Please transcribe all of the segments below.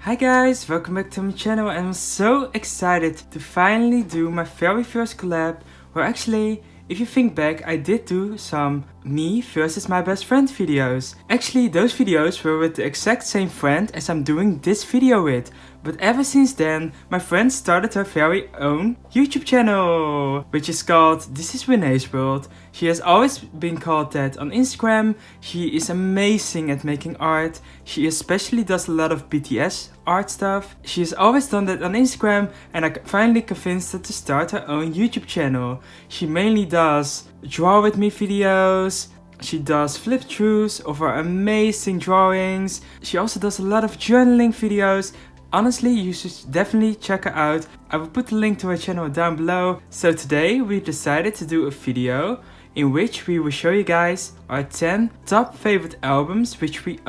Hi guys, welcome back to my channel and I'm so excited to finally do my very first collab. Or actually, if you think back, I did do some me versus my best friend videos. Actually, those videos were with the exact same friend as I'm doing this video with. But ever since then, my friend started her very own YouTube channel, which is called ThisizReneesworld. She has always been called that on Instagram. She is amazing at making art. She especially does a lot of BTS art stuff. She has always done that on Instagram and I finally convinced her to start her own YouTube channel. She mainly does draw with me videos. She does flip throughs of her amazing drawings. She also does a lot of journaling videos. Honestly, you should definitely check her out. I will put the link to her channel down below. So today we decided to do a video in which we will show you guys our 10 top favorite albums which we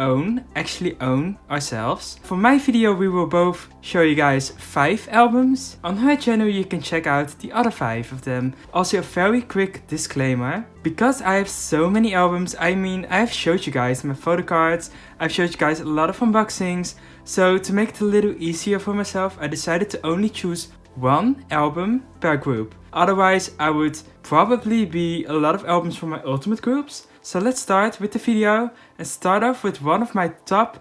actually own ourselves. For my video we will both show you guys 5 albums. On her channel you can check out the other 5 of them. Also a very quick disclaimer. Because I have so many albums, I have showed you guys my photo cards, I've showed you guys a lot of unboxings. So to make it a little easier for myself, I decided to only choose one album per group. Otherwise, I would probably be a lot of albums from my ultimate groups. So let's start with the video and start off with one of my top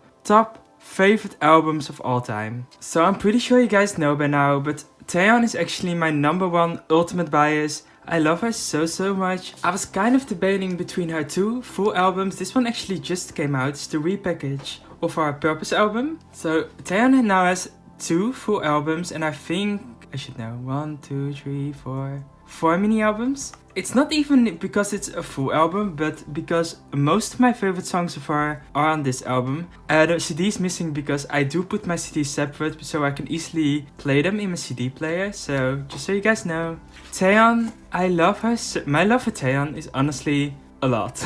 favorite albums of all time. So I'm pretty sure you guys know by now, but Taeyeon is actually my #1 ultimate bias. I love her so much. I was kind of debating between her 2 full albums. This one actually just came out. It's the repackage of our Purpose album. So Taeyeon now has 2 full albums and I think I should know 1, 2, 3, 4 mini albums. It's not even because it's a full album, but because most of my favorite songs of her are on this album. The CD is missing because I do put my CDs separate so I can easily play them in my CD player. So just so you guys know, Taeyeon, I love her. My love for Taeyeon is honestly a lot.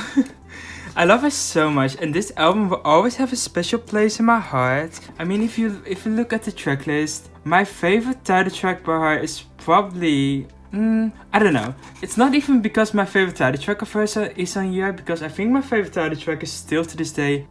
I love her so much and this album will always have a special place in my heart. I mean, if you look at the track list, my favorite title track by her is probably... I don't know. It's not even because my favorite title track of hers is on here, because I think my favorite title track is still to this day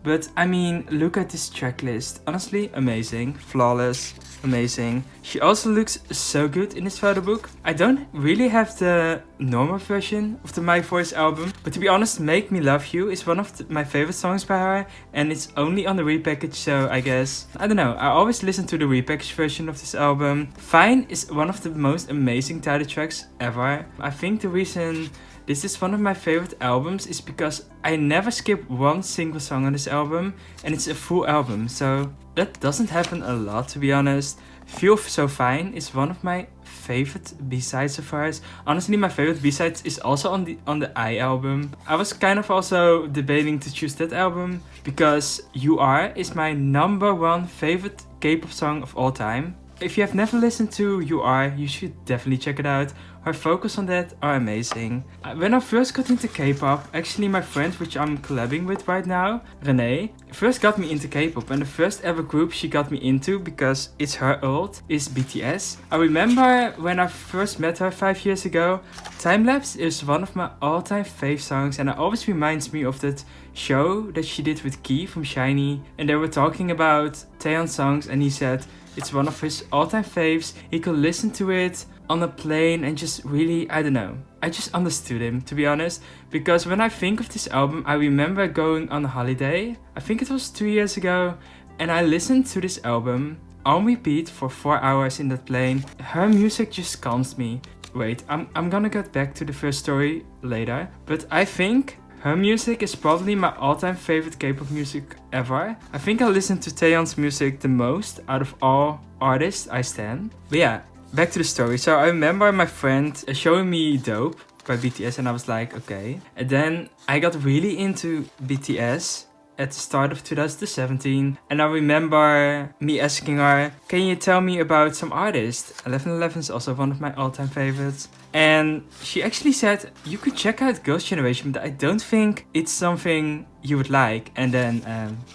But I mean, look at this track list. Honestly, amazing. Flawless. Amazing. She also looks so good in this photo book. I don't really have the normal version of the My Voice album, but to be honest, Make Me Love You is one of my favorite songs by her and it's only on the repackage, so I guess, I don't know, I always listen to the repackaged version of this album. Fine is one of the most amazing title tracks ever. I think the reason this is one of my favorite albums is because I never skip one single song on this album and it's a full album, so that doesn't happen a lot, to be honest. Feel So Fine is one of my favorite B-sides of hers. Honestly, my favorite B-sides is also on the I album. I was kind of also debating to choose that album because You Are is my #1 favorite K-pop song of all time. If you have never listened to You Are, you should definitely check it out. Her vocals on that are amazing. When I first got into K-pop, actually my friend which I'm collabing with right now, Renee, first got me into K-pop and the first ever group she got me into, because it's her ult, is BTS. I remember when I first met her 5 years ago, Timelapse is one of my all-time fave songs and it always reminds me of that show that she did with Key from SHINee, and they were talking about Taeyeon songs and he said it's one of his all-time faves. He could listen to it on a plane and just really, I don't know. I just understood him, to be honest, because when I think of this album, I remember going on a holiday, I think it was 2 years ago, and I listened to this album on repeat for 4 hours in that plane. Her music just calms me. Wait, I'm gonna get back to the first story later, but I think her music is probably my all-time favorite K-pop music ever. I think I listen to Taeyeon's music the most out of all artists I stan. But yeah, back to the story. So I remember my friend showing me Dope by BTS and I was like, okay. And then I got really into BTS at the start of 2017 and I remember me asking her, can you tell me about some artists? 1111 is also one of my all-time favorites. And she actually said, you could check out Girls' Generation, but I don't think it's something you would like. And then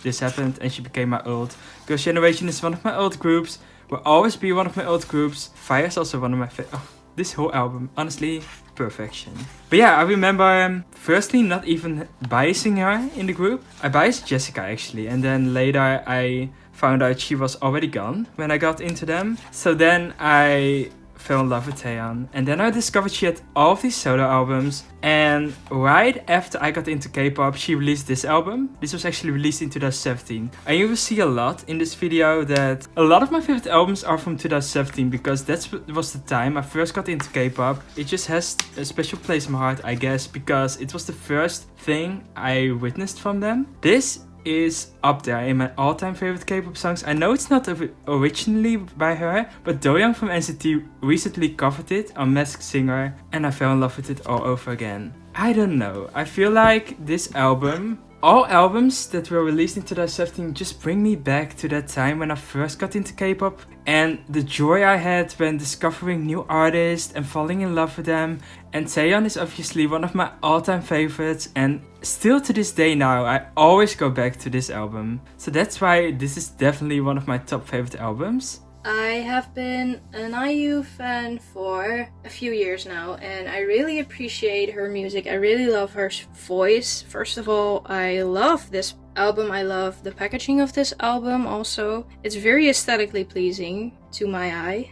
this happened and she became my ult. Girls' Generation is one of my ult groups, will always be one of my ult groups. Fire is also one of my favorites. Oh, this whole album, honestly, perfection. But yeah, I remember firstly not even biasing her in the group. I biased Jessica actually, and then later I found out she was already gone when I got into them. So then I fell in love with Taeyeon, and then I discovered she had all of these solo albums, and right after I got into K-pop she released this album. This was actually released in 2017, and you will see a lot in this video that a lot of my favorite albums are from 2017 because that was the time I first got into K-pop. It just has a special place in my heart, I guess, because it was the first thing I witnessed from them. This is up there in my all-time favorite K-pop songs. I know it's not originally by her, but Doyoung from NCT recently covered it on Masked Singer, and I fell in love with it all over again. I don't know, I feel like this album, all albums that were released in 2017 just bring me back to that time when I first got into K-pop and the joy I had when discovering new artists and falling in love with them. And Taeyeon is obviously one of my all-time favorites, and still to this day now I always go back to this album. So that's why this is definitely one of my top favorite albums. I have been an IU fan for a few years now, and I really appreciate her music. I really love her voice. First of all, I love this album. I love the packaging of this album also. It's very aesthetically pleasing to my eye.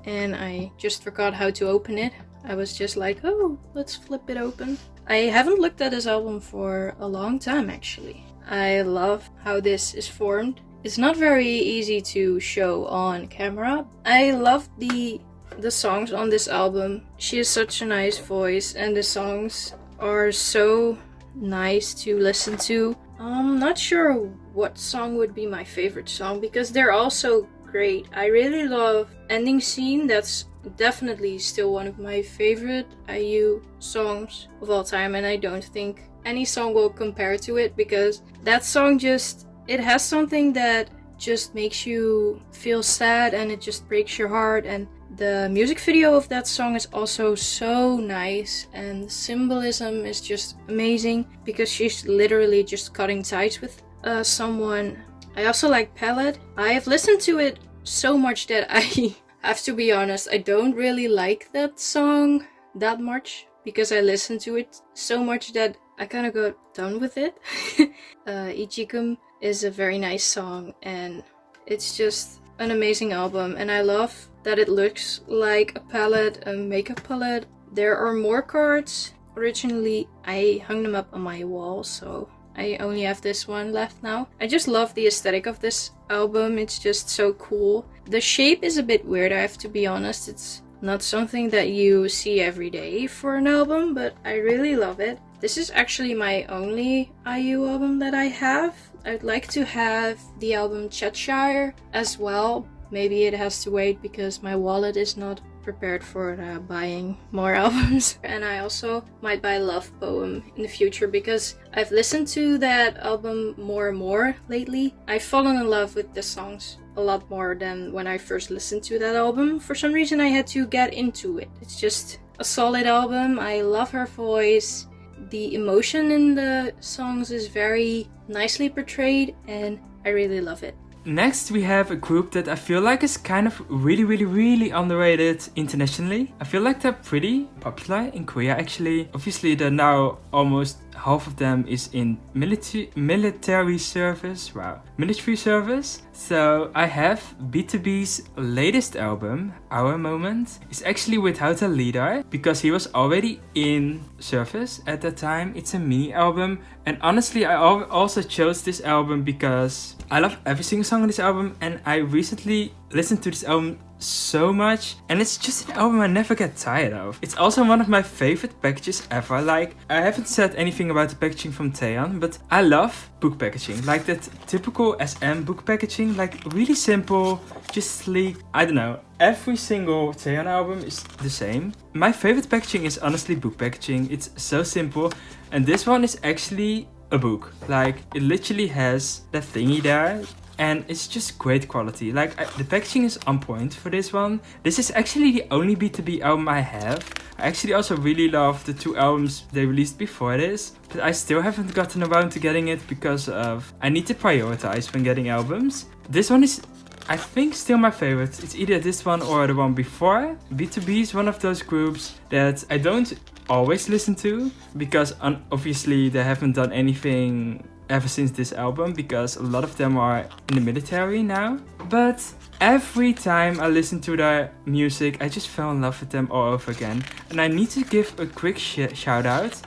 And I just forgot how to open it. I was just like, oh, let's flip it open. I haven't looked at this album for a long time actually. I love how this is formed. It's not very easy to show on camera. I love the songs on this album. She has such a nice voice and the songs are so nice to listen to. I'm not sure what song would be my favorite song because they're all so great. I really love Ending Scene. That's definitely still one of my favorite IU songs of all time, and I don't think any song will compare to it because that song just, it has something that just makes you feel sad and it just breaks your heart. And the music video of that song is also so nice, and the symbolism is just amazing because she's literally just cutting ties with someone. I also like Palette. I have listened to it so much that I have to be honest, I don't really like that song that much because I listened to it so much that I kind of got done with it. Ichikum is a very nice song and it's just an amazing album, and I love that it looks like a palette, a makeup palette. There are more cards. Originally I hung them up on my wall, so I only have this one left now. I just love the aesthetic of this album. It's just so cool. The shape is a bit weird, I have to be honest. It's not something that you see every day for an album, but I really love it. This is actually my only IU album that I have. I'd like to have the album Cheshire as well. Maybe it has to wait because my wallet is not prepared for buying more albums. And I also might buy Love Poem in the future because I've listened to that album more and more lately. I've fallen in love with the songs a lot more than when I first listened to that album. For some reason I had to get into it. It's just a solid album. I love her voice. The emotion in the songs is very nicely portrayed and I really love it. Next we have a group that I feel like is kind of really underrated internationally. I feel like they're pretty popular in Korea actually. Obviously they're now almost half of them is in military service. Wow, military service. So I have BTOB's latest album, Our Moment, is actually without a leader because he was already in service at that time. It's a mini album, and honestly I also chose this album because I love every single song on this album, and I recently listened to this album so much, and it's just an album I never get tired of. It's also one of my favorite packages ever. Like, I haven't said anything about the packaging from Taeyeon, but I love book packaging, like that typical SM book packaging, like really simple, just sleek. I don't know, every single Taeyeon album is the same. My favorite packaging is honestly book packaging. It's so simple, and this one is actually a book. Like, it literally has that thingy there, and it's just great quality. Like, the packaging is on point for this one. This is actually the only BTOB album I have. I actually also really love the two albums they released before this, but I still haven't gotten around to getting it because of I need to prioritize when getting albums. This one is, I think, still my favorite. It's either this one or the one before. BTOB is one of those groups that I don't always listen to because obviously they haven't done anything ever since this album because a lot of them are in the military now. But every time I listen to their music, I just fell in love with them all over again. And I need to give a quick shout out.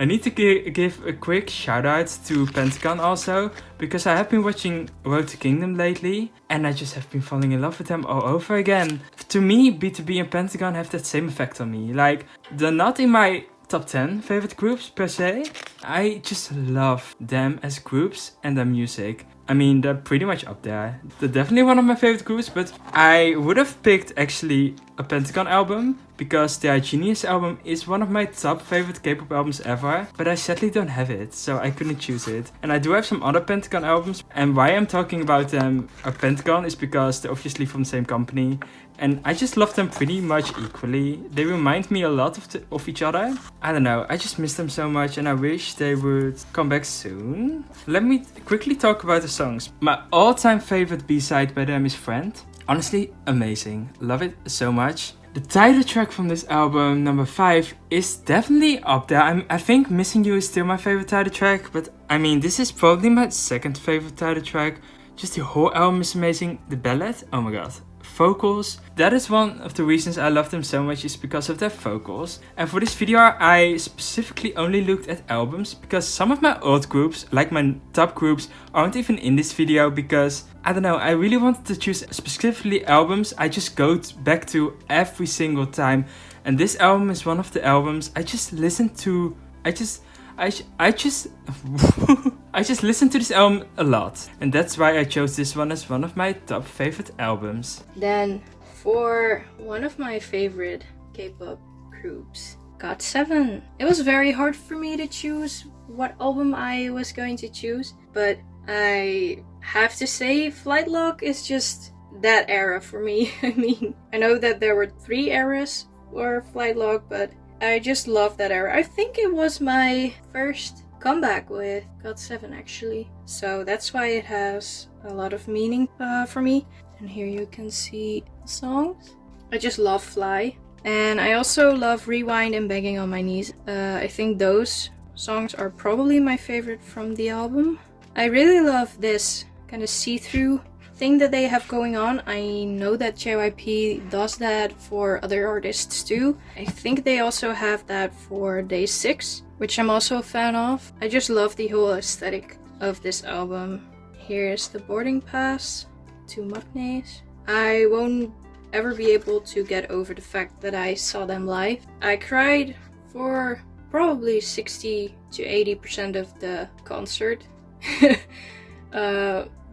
I need to give a quick shout out to Pentagone also, because I have been watching Road to Kingdom lately and I just have been falling in love with them all over again. To me, BTOB and Pentagone have that same effect on me. Like, they're not in my top 10 favorite groups per se. I just love them as groups and their music. I mean, they're pretty much up there. They're definitely one of my favorite groups, but I would have picked actually a Pentagone album because their Genius album is one of my top favorite K-pop albums ever, but I sadly don't have it, so I couldn't choose it. And I do have some other Pentagone albums, and why I'm talking about them a Pentagone is because they're obviously from the same company, and I just love them pretty much equally. They remind me a lot of each other. I don't know, I just miss them so much and I wish they would come back soon. Let me quickly talk about the songs. My all-time favorite B-side by them is Friend. Honestly, amazing. Love it so much. The title track from this album, number 5, is definitely up there. I think Missing You is still my favorite title track, but I mean, this is probably my second favorite title track. Just the whole album is amazing. The ballad, oh my god. Vocals, that is one of the reasons I love them so much, is because of their vocals. And for this video I specifically only looked at albums because some of my old groups, like my top groups, aren't even in this video because I don't know, I really wanted to choose specifically albums I just go back to every single time, and this album is one of the albums I just listen to. I just listen to this album a lot, and that's why I chose this one as one of my top favorite albums. Then, for one of my favorite K-pop groups, GOT7. It was very hard for me to choose what album I was going to choose, but I have to say Flight Log is just that era for me. I mean, I know that there were 3 eras for Flight Log, but I just love that era. I think it was my first comeback with GOT7 actually, so that's why it has a lot of meaning for me. And here you can see the songs. I just love Fly, and I also love Rewind and Begging on My Knees. I think those songs are probably my favorite from the album. I really love this kind of see-through thing that they have going on. I know that JYP does that for other artists too. I think they also have that for Day 6, which I'm also a fan of. I just love the whole aesthetic of this album. Here's the boarding pass to Magnes. I won't ever be able to get over the fact that I saw them live. I cried for probably 60 to 80% of the concert.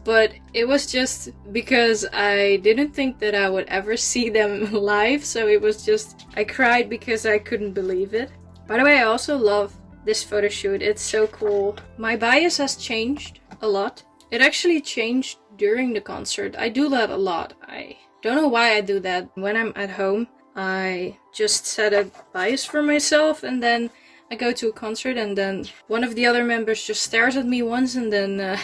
But it was just because I didn't think that I would ever see them live, so it was just, I cried because I couldn't believe it. By the way, I also love this photo shoot, it's so cool. My bias has changed a lot. It actually changed during the concert. I do that a lot. I don't know why I do that. When I'm at home, I just set a bias for myself, and then I go to a concert and then one of the other members just stares at me once and then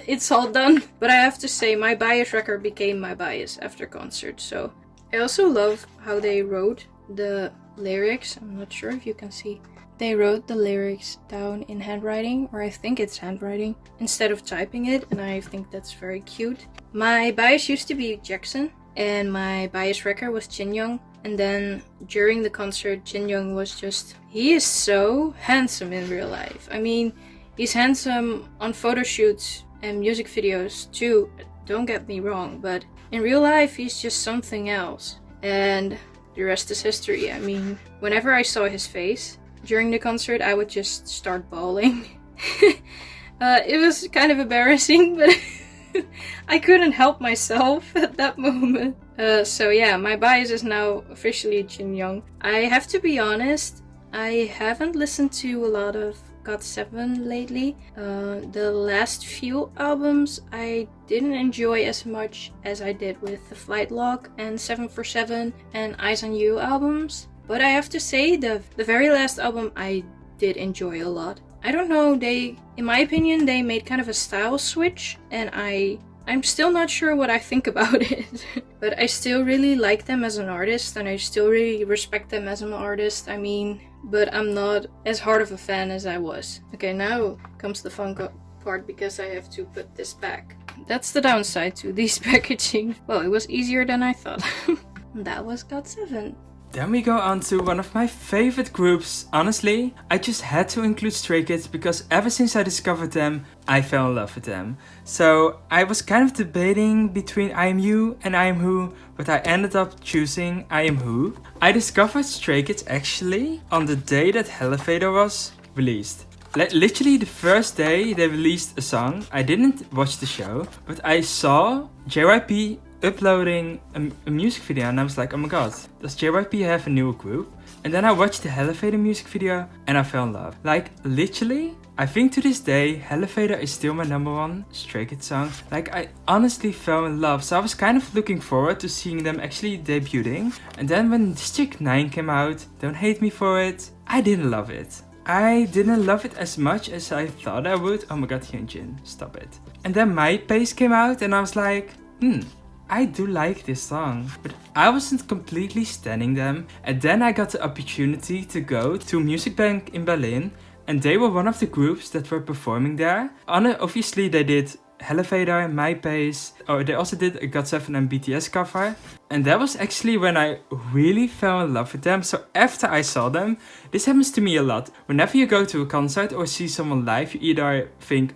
it's all done. But I have to say, my bias record became my bias after concert. So I also love how they wrote the lyrics. I'm not sure if you can see. They wrote the lyrics down in handwriting, or I think it's handwriting, instead of typing it, and I think that's very cute. My bias used to be Jackson, and my bias record was Jin Young. And then during the concert, Jin Young was just, he is so handsome in real life. I mean, he's handsome on photo shoots and music videos too, don't get me wrong, but in real life he's just something else. And the rest is history. I mean, whenever I saw his face during the concert, I would just start bawling. It was kind of embarrassing, but I couldn't help myself at that moment. So yeah, my bias is now officially Jin Young. I have to be honest, I haven't listened to a lot of GOT7 lately. The last few albums I didn't enjoy as much as I did with the Flight Log and 747 and Eyes on You albums. But I have to say, the very last album I did enjoy a lot. I don't know, in my opinion, they made kind of a style switch, and I I'm still not sure what I think about it. But I still really like them as an artist, and I still really respect them as an artist. I mean, but I'm not as hard of a fan as I was. Okay, now comes the fun part because I have to put this back. That's the downside to these packaging. Well, it was easier than I thought. That was GOT7. Then we go on to one of my favorite groups. Honestly, I just had to include Stray Kids because ever since I discovered them, I fell in love with them. So I was kind of debating between IMU and IMWho, but I ended up choosing IMWho. I discovered Stray Kids actually on the day that Elevator was released. Literally the first day they released a song. I didn't watch the show, but I saw JYP uploading a music video and I was like, oh my god, does JYP have a new group? And then I watched the Elevator music video and I fell in love. Like literally, I think to this day, Elevator is still my #1 Stray Kids song. Like I honestly fell in love. So I was kind of looking forward to seeing them actually debuting. And then when District 9 came out, don't hate me for it, I didn't love it. I didn't love it as much as I thought I would. Oh my god, Hyunjin, stop it. And then My Pace came out and I was like, I do like this song, but I wasn't completely standing them. And then I got the opportunity to go to Music Bank in Berlin, and they were one of the groups that were performing there. Obviously they did Elevator, My Pace, they also did a GOT7 and BTS cover. And that was actually when I really fell in love with them. So after I saw them, this happens to me a lot. Whenever you go to a concert or see someone live, you either think,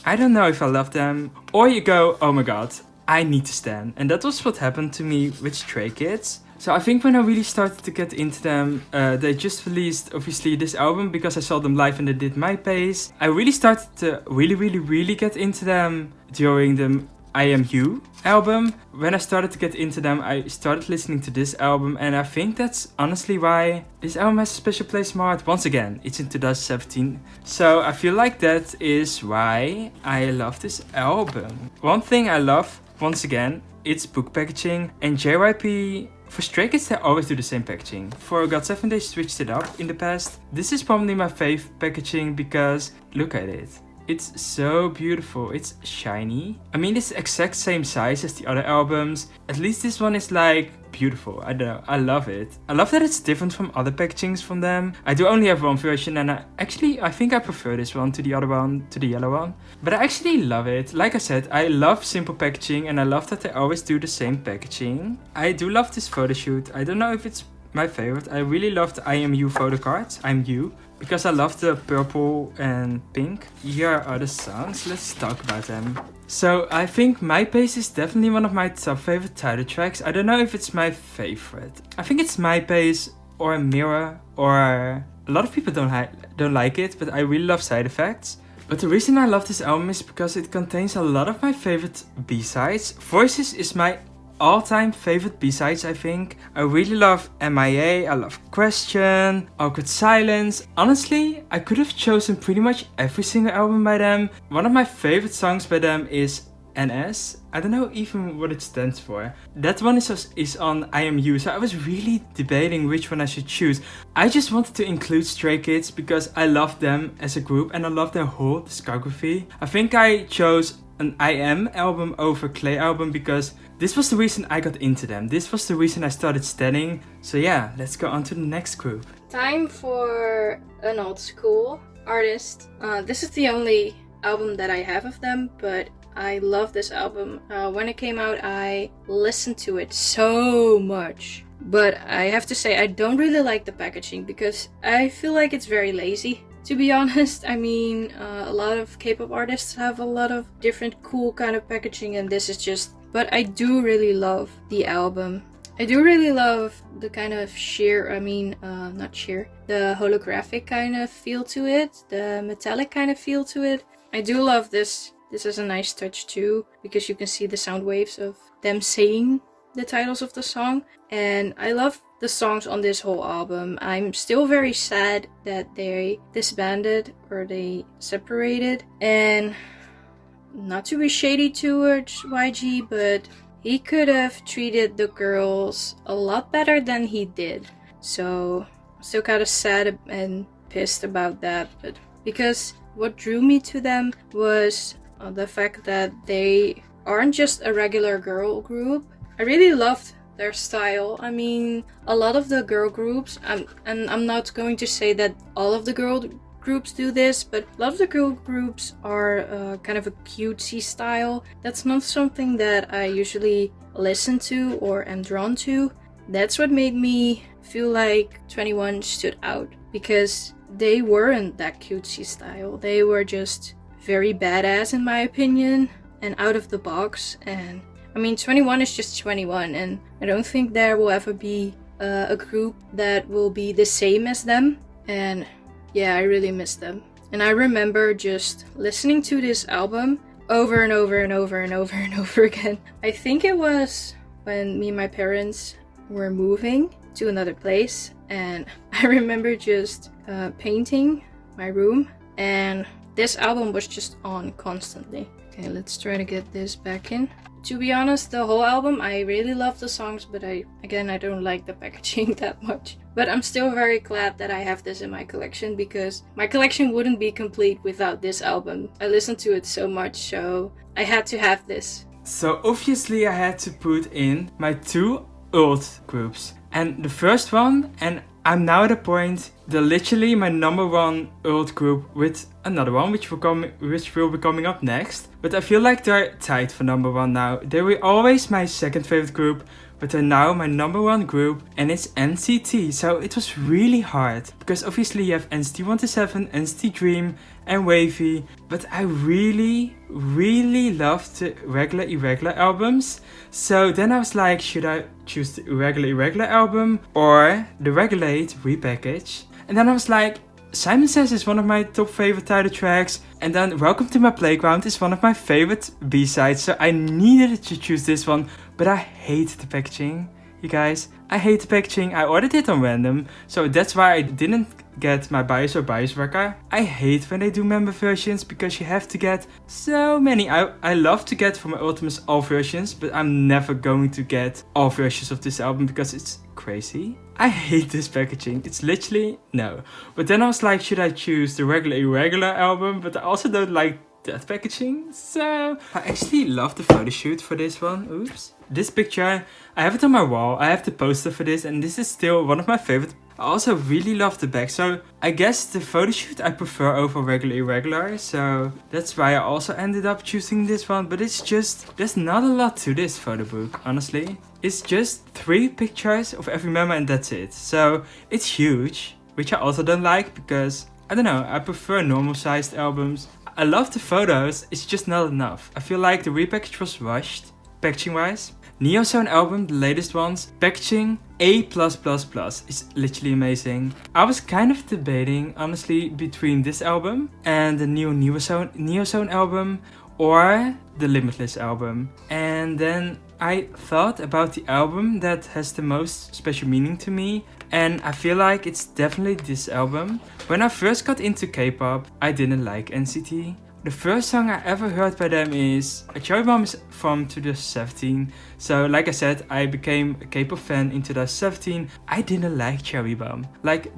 I don't know if I love them, or you go, oh my god, I need to stand. And that was what happened to me with Stray Kids. So I think when I really started to get into them, they just released obviously this album because I saw them live and they did My Pace. I really started to really get into them during the IMU album. When I started to get into them, I started listening to this album, and I think that's honestly why this album has a special place in my heart. Once again, it's in 2017, so I feel like that is why I love this album. One thing I love, once again, it's book packaging, and JYP, for Stray Kids they always do the same packaging. For GOT7 they switched it up in the past. This is probably my fave packaging because look at it. It's so beautiful, it's shiny. I mean, it's the exact same size as the other albums. At least this one is like beautiful, I don't know, I love it. I love that it's different from other packagings from them. I do only have one version and I think I prefer this one to the other one, to the yellow one. But I actually love it. Like I said, I love simple packaging and I love that they always do the same packaging. I do love this photo shoot. I don't know if it's my favorite. I really love the IMU photo cards, IMU, because I love the purple and pink. Here are the songs, let's talk about them. So I think My Pace is definitely one of my top favorite title tracks. I don't know if it's my favorite. I think it's My Pace or Mirror, or a lot of people don't like it, but I really love Side Effects. But the reason I love this album is because it contains a lot of my favorite B-sides. Voices is my all-time favorite B-sides, I think. I really love MIA, I love Question, Awkward Silence. Honestly, I could have chosen pretty much every single album by them. One of my favorite songs by them is NS. I don't know even what it stands for. That one is on IMU, so I was really debating which one I should choose. I just wanted to include Stray Kids because I love them as a group and I love their whole discography. I think I chose an IM album over Clay album because this was the reason I got into them. This was the reason I started studying. So yeah, let's go on to the next group. Time for an old school artist. This is the only album that I have of them, but I love this album. When it came out, I listened to it so much. But I have to say, I don't really like the packaging because I feel like it's very lazy. To be honest, I mean, a lot of K-pop artists have a lot of different cool kind of packaging, and this is just... But I do really love the album. I do really love the kind of the holographic kind of feel to it, the metallic kind of feel to it. I do love this. This is a nice touch too, because you can see the sound waves of them saying the titles of the song. And I love the songs on this whole album. I'm still very sad that they disbanded or they separated. And not to be shady towards YG, but he could have treated the girls a lot better than he did. So I'm still kind of sad and pissed about that. But because what drew me to them was the fact that they aren't just a regular girl group. I really loved their style. I mean, a lot of the girl groups, and I'm not going to say that all of the girl groups do this, but a lot of the girl groups are kind of a cutesy style. That's not something that I usually listen to or am drawn to. That's what made me feel like 21 stood out, because they weren't that cutesy style. They were just very badass in my opinion and out of the box. And I mean, 21 is just 21, and I don't think there will ever be a group that will be the same as them. And yeah, I really miss them. And I remember just listening to this album over and over and over and over and over again. I think it was when me and my parents were moving to another place, and I remember just painting my room, and this album was just on constantly. Okay, let's try to get this back in. To be honest, the whole album, I really love the songs, but I don't like the packaging that much. But I'm still very glad that I have this in my collection, because my collection wouldn't be complete without this album. I listened to it so much, so I had to have this. So obviously I had to put in my 2 old groups. And the first one, and I'm now at a point, they're literally my number 1 old group with another one, which will be coming up next. But I feel like they're tied for number 1 now. They were always my second favorite group, but they're now my number 1 group, and it's NCT. So it was really hard, because obviously you have NCT 127, NCT Dream, and Wavy. But I really loved the regular irregular albums. So then I was like, should I choose the irregular album or the Regulate repackage? And then I was like, Simon Says is one of my top favorite title tracks, and then Welcome to My Playground is one of my favorite B-sides, so I needed to choose this one. But I hate the packaging, you guys. I hate the packaging. I ordered it on random, so that's why I didn't get my bias or bias record. I hate when they do member versions, because you have to get so many. I love to get for my Ultimates all versions, but I'm never going to get all versions of this album because it's crazy. I hate this packaging. It's literally no. But then I was like, should I choose the regular irregular album? But I also don't like that packaging. So I actually love the photo shoot for this one. Oops. This picture, I have it on my wall. I have the poster for this, and this is still one of my favorite. I also really love the back, so I guess the photo shoot I prefer over regular irregular, so that's why I also ended up choosing this one. But it's just, there's not a lot to this photo book, honestly. It's just 3 pictures of every member and that's it. So it's huge, which I also don't like, because I don't know, I prefer normal sized albums. I love the photos, it's just not enough. I feel like the repackage was rushed, packaging wise. Neozone album, the latest ones, packaging A+++. It's literally amazing. I was kind of debating, honestly, between this album and the new Neozone album, or the Limitless album. And then I thought about the album that has the most special meaning to me, and I feel like it's definitely this album. When I first got into K-pop, I didn't like NCT. The first song I ever heard by them is Cherry Bomb, is from 2017. So like I said, I became a K-pop fan in 2017. I didn't like Cherry Bomb,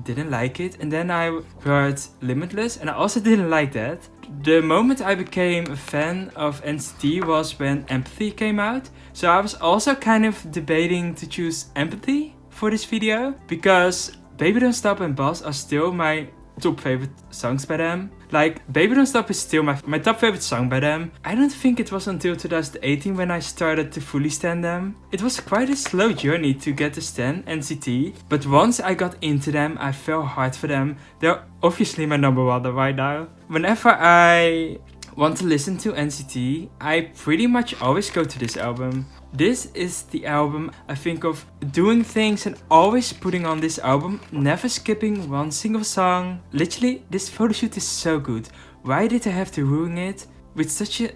didn't like it. And then I heard Limitless, and I also didn't like that. The moment I became a fan of NCT was when Empathy came out. So I was also kind of debating to choose Empathy for this video, because Baby Don't Stop and Boss are still my top favorite songs by them. Like, Baby Don't Stop is still my top favorite song by them. I don't think it was until 2018 when I started to fully stan them. It was quite a slow journey to get to stan NCT, but once I got into them, I fell hard for them. They're obviously my number 1 right now. Whenever I want to listen to NCT, I pretty much always go to this album. This is the album I think of doing things and always putting on this album, never skipping one single song. Literally, this photo shoot is so good. Why did I have to ruin it with such a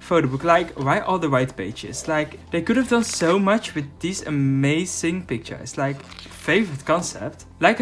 photo book? Like, why all the white pages? Like, they could have done so much with these amazing pictures. Like, favorite concept. Like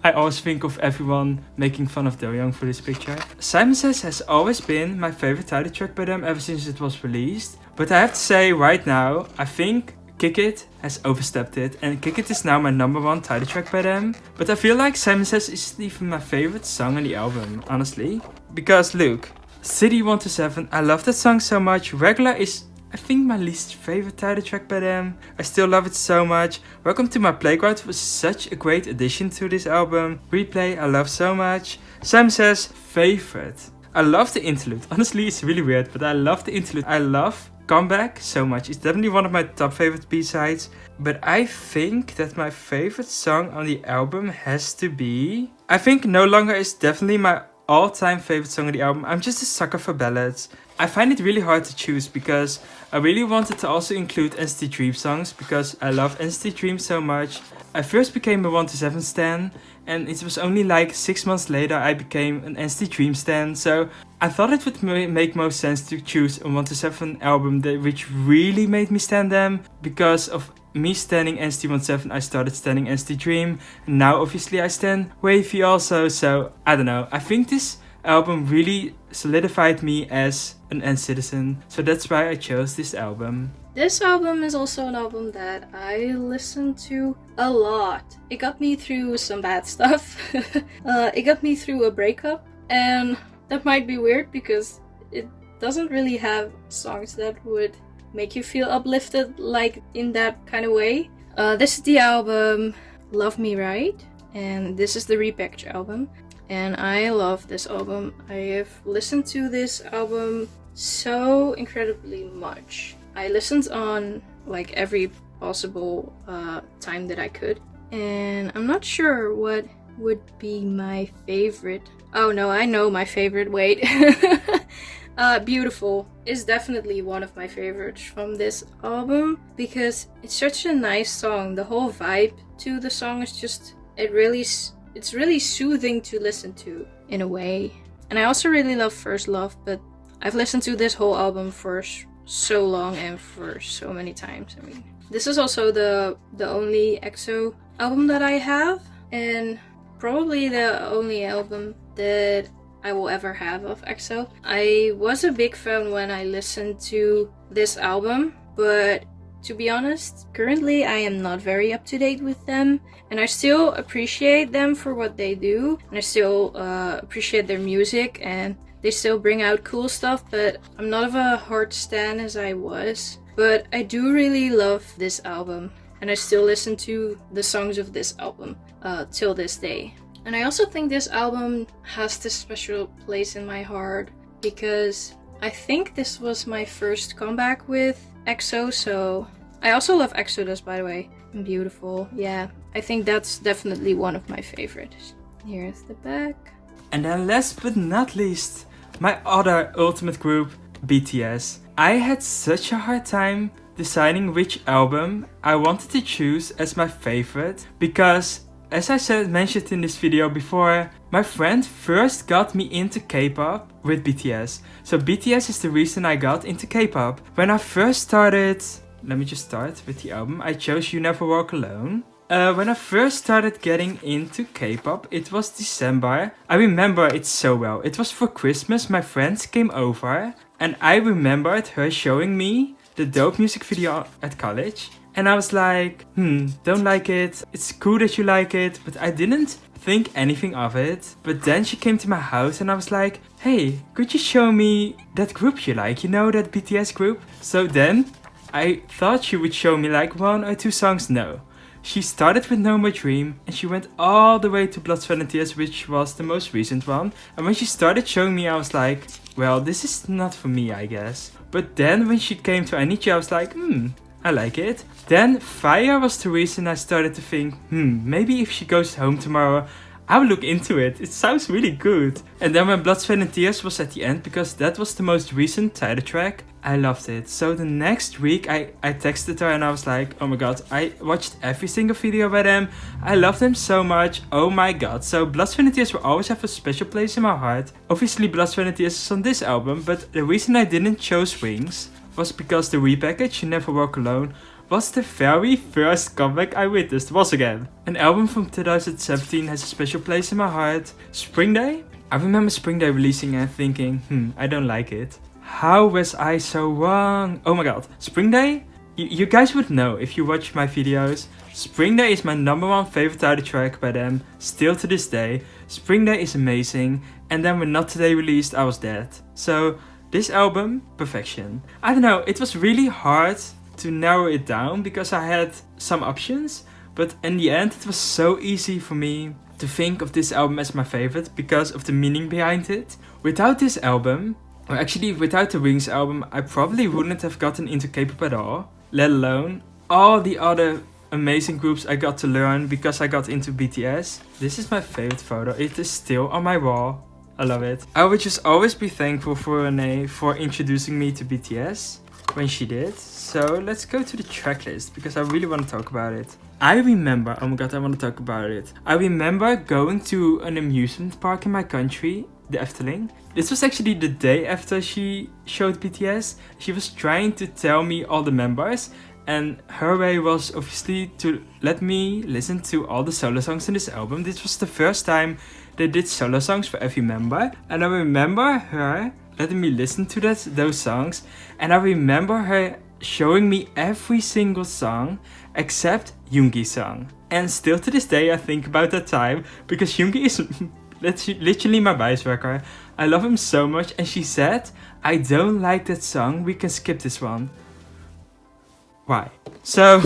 I always think of everyone making fun of Taeyeon for this picture. Simon Says has always been my favorite title track by them ever since it was released. But I have to say right now, I think Kick It has overstepped it, and Kick It is now my number 1 title track by them. But I feel like Simon Says isn't even my favorite song on the album, honestly. Because look, City 127, I love that song so much. Regular is, I think, my least favorite title track by them. I still love it so much. Welcome to My Playground was such a great addition to this album. Replay, I love so much. Sam says, favorite. I love the interlude. Honestly, it's really weird, but I love the interlude. I love Comeback so much. It's definitely one of my top favorite B-sides. But I think that my favorite song on the album has to be... I think No Longer is definitely my all-time favorite song on the album. I'm just a sucker for ballads. I find it really hard to choose because I really wanted to also include NCT Dream songs because I love NCT Dream so much. I first became a 127 stan, and it was only like 6 months later I became an NCT Dream stan. So I thought it would make most sense to choose a 127 album which really made me stan them. Because of me standing NCT 127, I started standing NCT Dream, and now obviously I stan Wavy also. So I don't know, I think this album really solidified me as an N citizen, so that's why I chose this album. This album is also an album that I listened to a lot. It got me through some bad stuff. It got me through a breakup, and that might be weird because it doesn't really have songs that would make you feel uplifted like in that kind of way. This is the album Love Me Right, and this is the repackaged album. And I love this album. I have listened to this album so incredibly much. I listened on like every possible time that I could. And I'm not sure what would be my favorite. Oh no, I know my favorite. Wait. Beautiful is definitely one of my favorites from this album because it's such a nice song. The whole vibe to the song is just, it's really soothing to listen to in a way. And I also really love First Love, but I've listened to this whole album for so long and for so many times. I mean, this is also the only EXO album that I have, and probably the only album that I will ever have of EXO. I was a big fan when I listened to this album, but to be honest, currently I am not very up to date with them, and I still appreciate them for what they do, and I still appreciate their music, and they still bring out cool stuff, but I'm not of a hard stan as I was. But I do really love this album, and I still listen to the songs of this album till this day. And I also think this album has this special place in my heart because I think this was my first comeback with EXO, so I also love Exodus, by the way. Beautiful, yeah. I think that's definitely one of my favorites. Here's the back. And then last but not least, my other ultimate group, BTS. I had such a hard time deciding which album I wanted to choose as my favorite because, as I mentioned in this video before, my friend first got me into K-pop with BTS. So BTS is the reason I got into K-pop. When I first started, let me just start with the album, I chose You Never Walk Alone. When I first started getting into K-pop, it was December. I remember it so well. It was for Christmas, my friends came over, and I remembered her showing me the dope music video at college. And I was like, don't like it. It's cool that you like it, but I didn't think anything of it. But then she came to my house and I was like, hey, could you show me that group you like? You know, that BTS group? So then I thought she would show me like 1 or 2 songs. No. She started with No More Dream and she went all the way to Blood, Sweat and Tears, which was the most recent one. And when she started showing me, I was like, well, this is not for me, I guess. But then when she came to I Need You, I was like, I like it. Then Fire was the reason I started to think, maybe if she goes home tomorrow, I will look into it. It sounds really good. And then when Blood, Sweat and Tears was at the end, because that was the most recent title track, I loved it. So the next week I texted her and I was like, oh my god, I watched every single video by them. I love them so much. Oh my god. So Blood, Sweat and Tears will always have a special place in my heart. Obviously Blood, Sweat and Tears is on this album, but the reason I didn't choose Wings was because the repackage, You Never Walk Alone, was the very first comeback I witnessed once again. An album from 2017 has a special place in my heart. Spring Day? I remember Spring Day releasing and thinking, I don't like it. How was I so wrong? Oh my god. Spring Day? You guys would know if you watch my videos. Spring Day is my #1 favorite title track by them, still to this day. Spring Day is amazing, and then when Not Today released, I was dead. So this album, perfection. I don't know, it was really hard to narrow it down because I had some options, but in the end it was so easy for me to think of this album as my favorite because of the meaning behind it. Without this album, or actually without the Wings album, I probably wouldn't have gotten into K-pop at all, let alone all the other amazing groups I got to learn because I got into BTS. This is my favorite photo. It is still on my wall. I love it. I would just always be thankful for Renee for introducing me to BTS when she did. So let's go to the track list because I really want to talk about it. I remember, oh my god, I want to talk about it. I remember going to an amusement park in my country, the Efteling. This was actually the day after she showed BTS. She was trying to tell me all the members, and her way was obviously to let me listen to all the solo songs in this album. This was the first time they did solo songs for every member, and I remember her letting me listen to those songs, and I remember her showing me every single song except Yoongi's song. And still to this day I think about that time because Yoongi is literally my icebreaker. I love him so much, and she said, "I don't like that song, we can skip this one." Why? So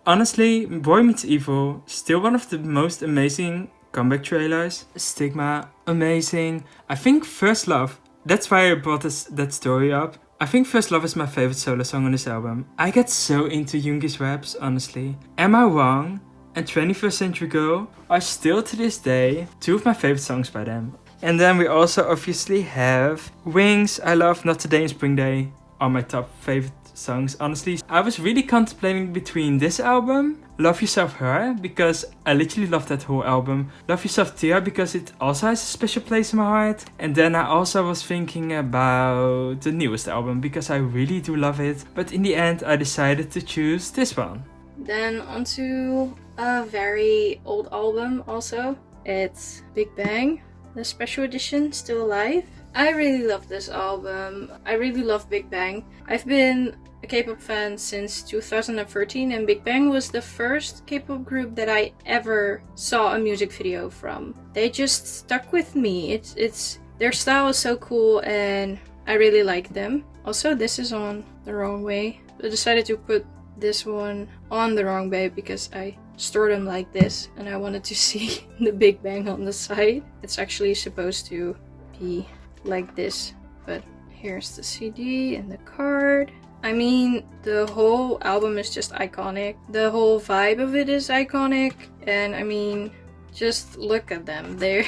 honestly, Boy Meets Evil, still one of the most amazing comeback trailers. Stigma, amazing. I think First Love, that's why I brought that story up. I think First Love is my favorite solo song on this album. I get so into Yoongi's raps, honestly. Am I Wrong and 21st Century Girl are still to this day two of my favorite songs by them. And then we also obviously have Wings, I Love, Not Today and Spring Day are my top favorite songs, honestly. I was really contemplating between this album, Love Yourself Her, because I literally love that whole album. Love Yourself Tia, because it also has a special place in my heart. And then I also was thinking about the newest album, because I really do love it. But in the end, I decided to choose this one. Then onto a very old album also. It's Big Bang, the special edition, Still Alive. I really love this album. I really love Big Bang. I've been a K-pop fan since 2013, and Big Bang was the first K-pop group that I ever saw a music video from. They just stuck with me. It's their style is so cool, and I really like them. Also, this is on the wrong way. I decided to put this one on the wrong way because I stored them like this, and I wanted to see the Big Bang on the side. It's actually supposed to be like this, but here's the CD and the card. I mean, the whole album is just iconic. The whole vibe of it is iconic, and I mean, just look at them. They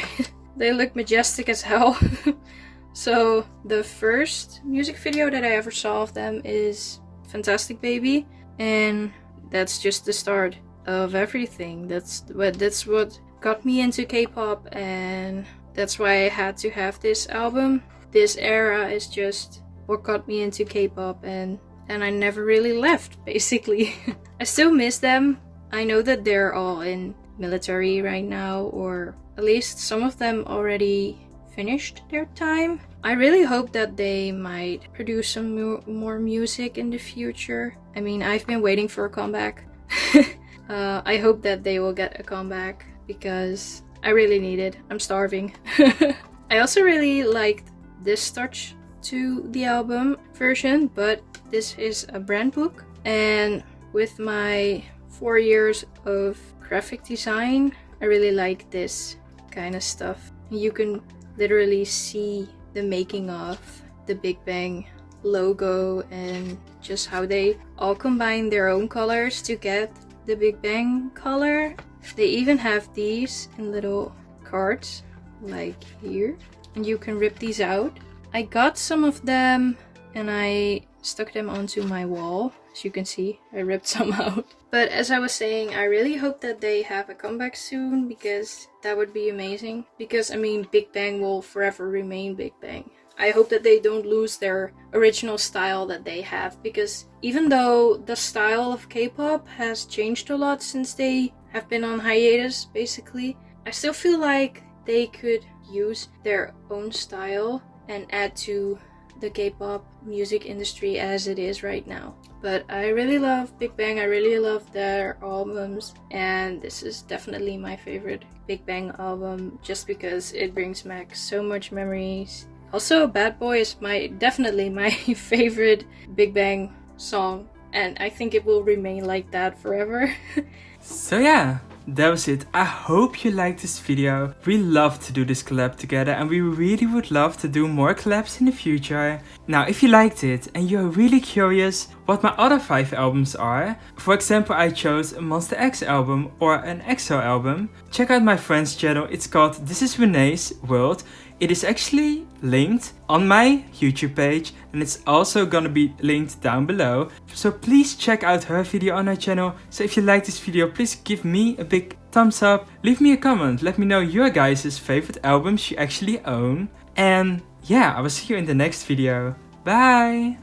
look majestic as hell. So the first music video that I ever saw of them is Fantastic Baby, and that's just the start of everything. That's what got me into K-pop, and that's why I had to have this album. This era is just what got me into K-pop, and I never really left, basically. I still miss them. I know that they're all in military right now, or at least some of them already finished their time. I really hope that they might produce some more music in the future. I mean, I've been waiting for a comeback. I hope that they will get a comeback because I really need it. I'm starving. I also really liked this touch to the album version, but this is a brand book, and with my 4 years of graphic design, I really like this kind of stuff. You can literally see the making of the Big Bang logo and just how they all combine their own colors to get the Big Bang color. They even have these in little cards like here, and you can rip these out. I got some of them and I stuck them onto my wall. As you can see, I ripped some out. But as I was saying, I really hope that they have a comeback soon, because that would be amazing. Because I mean, Big Bang will forever remain Big Bang. I hope that they don't lose their original style that they have, because even though the style of K-pop has changed a lot since they have been on hiatus, basically, I still feel like they could use their own style and add to the K-pop music industry as it is right now. But I really love Big Bang, I really love their albums, and this is definitely my favorite Big Bang album just because it brings back so much memories. Also, Bad Boy is definitely my favorite Big Bang song, and I think it will remain like that forever. So yeah, that was it. I hope you liked this video. We love to do this collab together and we really would love to do more collabs in the future. Now if you liked it and you're really curious what my other 5 albums are, for example I chose a Monster X album or an EXO album, check out my friend's channel. It's called ThisizReneesworld. It is actually linked on my YouTube page and it's also gonna be linked down below. So please check out her video on her channel. So if you like this video, please give me a big thumbs up. Leave me a comment. Let me know your guys' favorite albums you actually own. And yeah, I will see you in the next video. Bye!